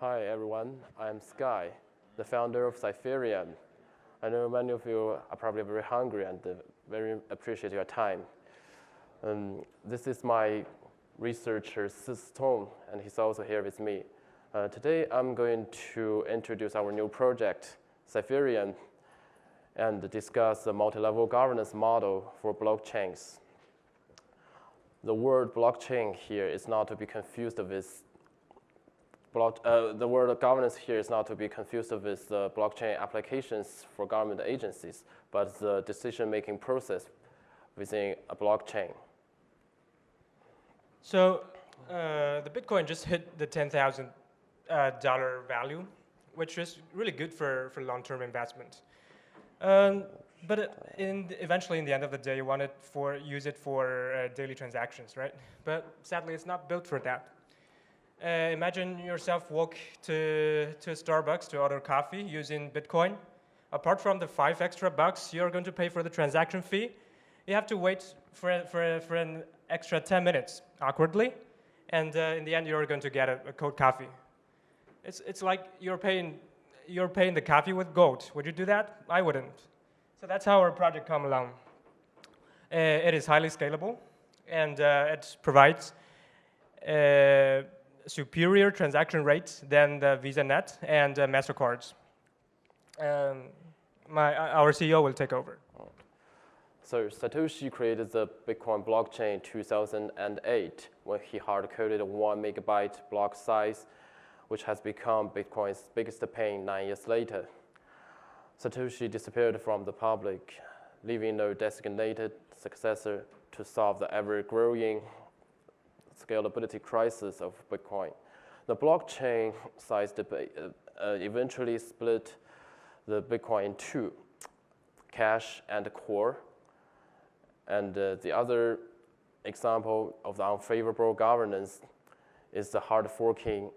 Hi everyone, I'm Sky, the founder of Ethereum. I know many of you are probably very hungry and very appreciate your time. This is my researcher, Tom, and he's also here with me. Today I'm going to introduce our new project, Ethereum, and discuss the multi-level governance model for blockchains. The word blockchain here is not to be confused with the word governance here is not to be confused with the blockchain applications for government agencies, but the decision-making process within a blockchain. So the Bitcoin just hit the $10,000 value, which is really good for long-term investment. But eventually, in the end of the day, you want it use it for daily transactions, right? But sadly, it's not built for that. Imagine yourself walk to Starbucks to order coffee using Bitcoin. Apart from the $5 extra you're going to pay for the transaction fee, you have to wait for an extra 10 minutes, awkwardly, and in the end you're going to get a cold coffee. It's like you're paying the coffee with gold. Would you do that? I wouldn't. So that's how our project come along. It is highly scalable, and it provides superior transaction rates than the VisaNet and MasterCards. Our CEO will take over. So Satoshi created the Bitcoin blockchain in 2008 when he hard-coded a 1 megabyte block size, which has become Bitcoin's biggest pain 9 years later. Satoshi disappeared from the public, leaving no designated successor to solve the ever-growing scalability crisis of Bitcoin. The blockchain size debate eventually split the Bitcoin in two, cash and core. And the other example of the unfavorable governance is the hard forking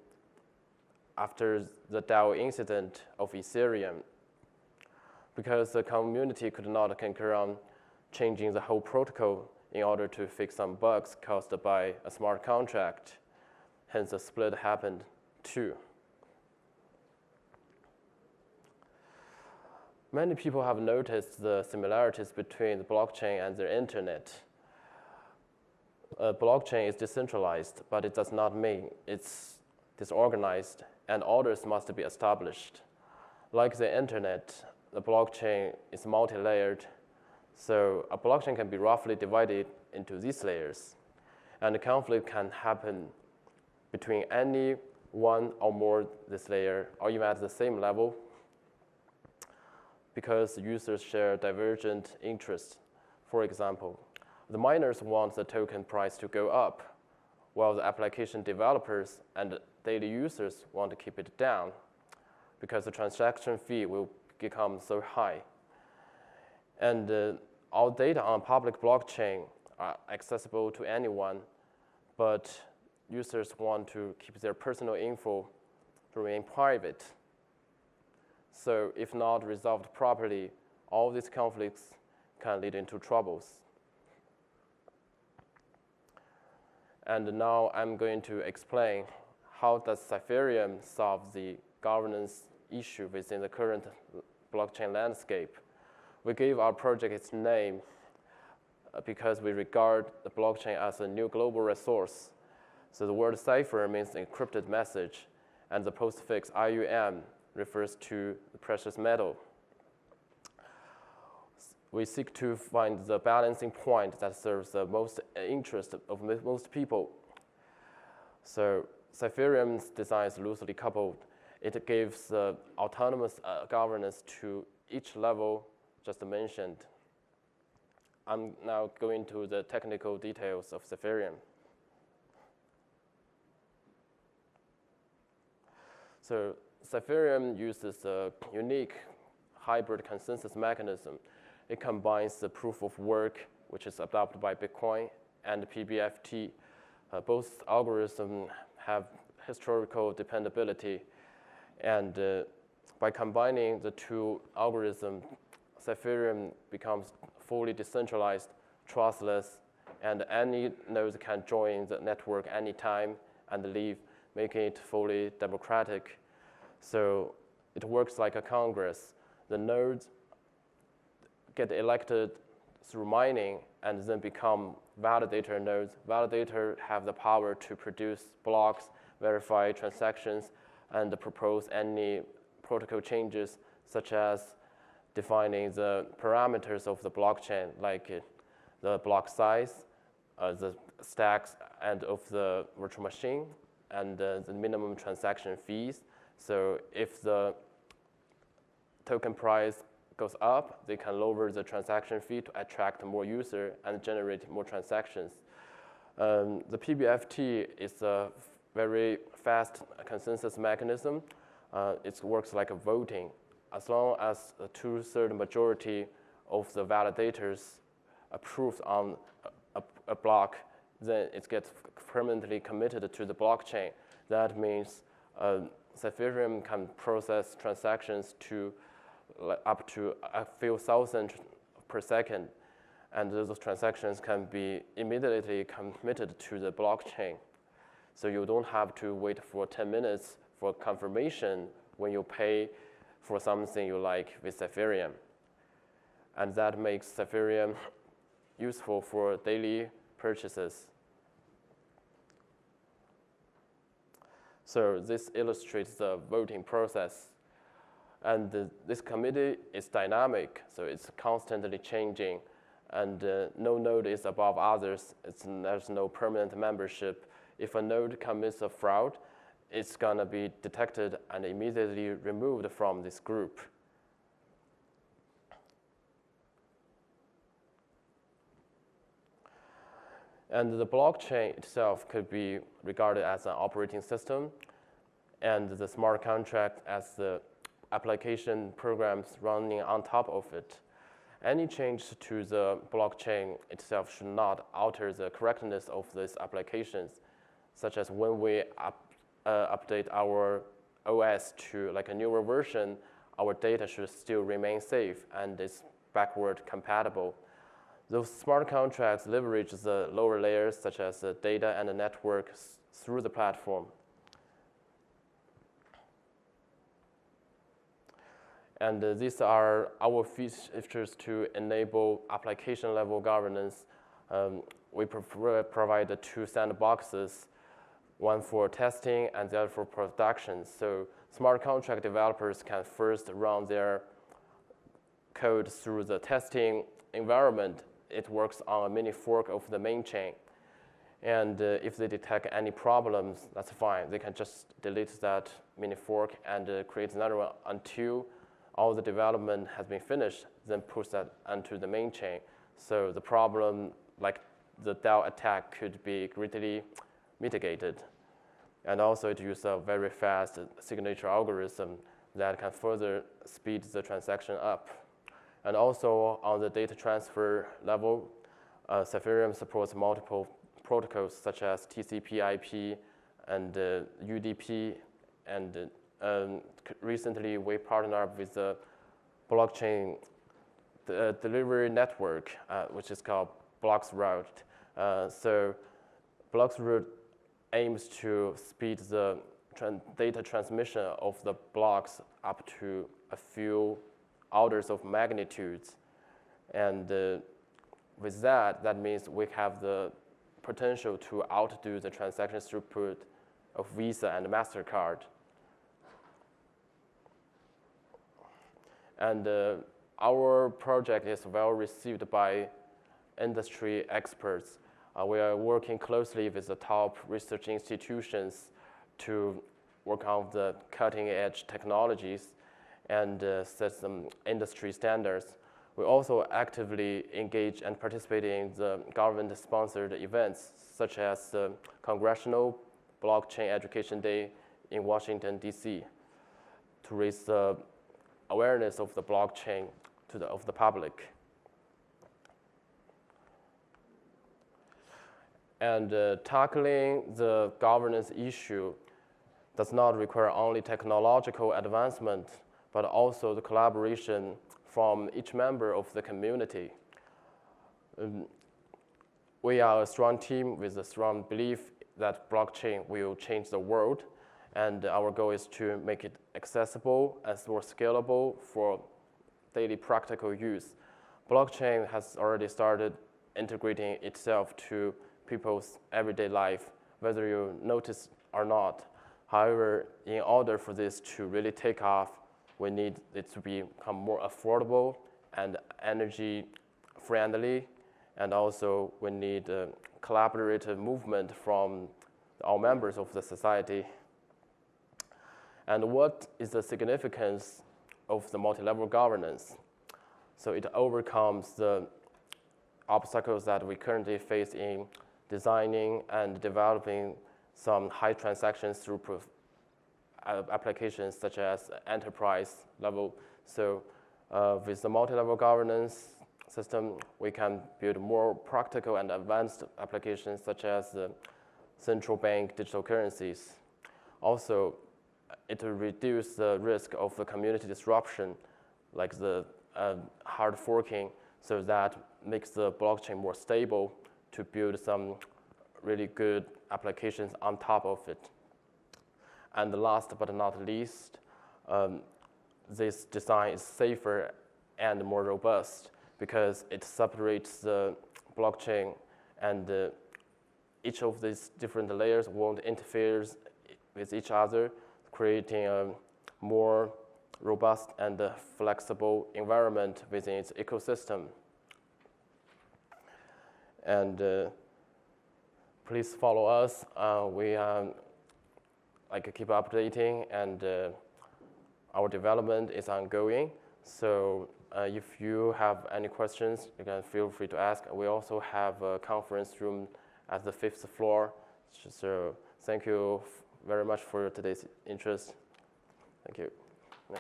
after the DAO incident of Ethereum, because the community could not concur on changing the whole protocol in order to fix some bugs caused by a smart contract. Hence, the split happened too. Many people have noticed the similarities between the blockchain and the internet. A blockchain is decentralized, but it does not mean it's disorganized, and orders must be established. Like the internet, the blockchain is multi-layered. So a blockchain can be roughly divided into these layers, and the conflict can happen between any one or more this layer, or even at the same level, because users share divergent interests. For example, the miners want the token price to go up, while the application developers and daily users want to keep it down, because the transaction fee will become so high. And all data on public blockchain are accessible to anyone, but users want to keep their personal info to remain private. So if not resolved properly, all these conflicts can lead into troubles. And now I'm going to explain how does Ethereum solve the governance issue within the current blockchain landscape. We gave our project its name because we regard the blockchain as a new global resource. So the word cipher means encrypted message, and the postfix IUM refers to the precious metal. We seek to find the balancing point that serves the most interest of most people. So Ethereum's design is loosely coupled. It gives autonomous governance to each level just mentioned. I'm now going to the technical details of Ethereum. So Ethereum uses a unique hybrid consensus mechanism. It combines the proof of work, which is adopted by Bitcoin, and PBFT. Both algorithms have historical dependability, and by combining the two algorithms, Ethereum becomes fully decentralized, trustless, and any node can join the network anytime and leave, making it fully democratic. So it works like a Congress. The nodes get elected through mining and then become validator nodes. Validator have the power to produce blocks, verify transactions, and propose any protocol changes, such as defining the parameters of the blockchain, like the block size, the stacks, and of the virtual machine, and the minimum transaction fees. So if the token price goes up, they can lower the transaction fee to attract more users and generate more transactions. The PBFT is a very fast consensus mechanism. It works like a voting. As long as a 2/3 majority of the validators approves on a block, then it gets permanently committed to the blockchain. That means Ethereum can process transactions to up to a few thousand per second, and those transactions can be immediately committed to the blockchain. So you don't have to wait for 10 minutes for confirmation when you pay for something you like with Ethereum. And that makes Ethereum useful for daily purchases. So this illustrates the voting process. And this committee is dynamic, so it's constantly changing. And no node is above others. There's no permanent membership. If a node commits a fraud, it's going to be detected and immediately removed from this group. And the blockchain itself could be regarded as an operating system, and the smart contract as the application programs running on top of it. Any change to the blockchain itself should not alter the correctness of these applications, such as when we update our OS to like a newer version, our data should still remain safe and is backward compatible. Those smart contracts leverage the lower layers, such as the data and the network, through the platform. And these are our features to enable application-level governance. We provide 2 sandboxes, one for testing and the other for production. So smart contract developers can first run their code through the testing environment. It works on a mini fork of the main chain. And if they detect any problems, that's fine. They can just delete that mini fork and create another one until all the development has been finished, then push that onto the main chain. So the problem, like the DAO attack, could be greatly mitigated. And also it uses a very fast signature algorithm that can further speed the transaction up. And also on the data transfer level, Ethereum supports multiple protocols such as TCP/IP and UDP. And recently we partnered with the blockchain delivery network, which is called Bloxroute. So Bloxroute aims to speed the data transmission of the blocks up to a few orders of magnitudes. And with that, that means we have the potential to outdo the transaction throughput of Visa and MasterCard. And our project is well received by industry experts. We are working closely with the top research institutions to work on the cutting-edge technologies and set some industry standards. We also actively engage and participate in the government-sponsored events, such as the Congressional Blockchain Education Day in Washington, D.C., to raise the awareness of the blockchain of the public. And tackling the governance issue does not require only technological advancement, but also the collaboration from each member of the community. We are a strong team with a strong belief that blockchain will change the world, and our goal is to make it accessible and more scalable for daily practical use. Blockchain has already started integrating itself to people's everyday life, whether you notice or not. However, in order for this to really take off, we need it to become more affordable and energy friendly, and also we need a collaborative movement from all members of the society. And what is the significance of the multi-level governance? So it overcomes the obstacles that we currently face in designing and developing some high transactions through applications such as enterprise level. So with the multi-level governance system, we can build more practical and advanced applications such as central bank digital currencies. Also, it will reduce the risk of the community disruption, like the hard forking, so that makes the blockchain more stable to build some really good applications on top of it. And last but not least, this design is safer and more robust because it separates the blockchain, and each of these different layers won't interfere with each other, creating a more robust and flexible environment within its ecosystem. And please follow us. We keep updating, and our development is ongoing. So if you have any questions, you can feel free to ask. We also have a conference room at the 5th floor. So thank you very much for today's interest. Thank you. Yeah.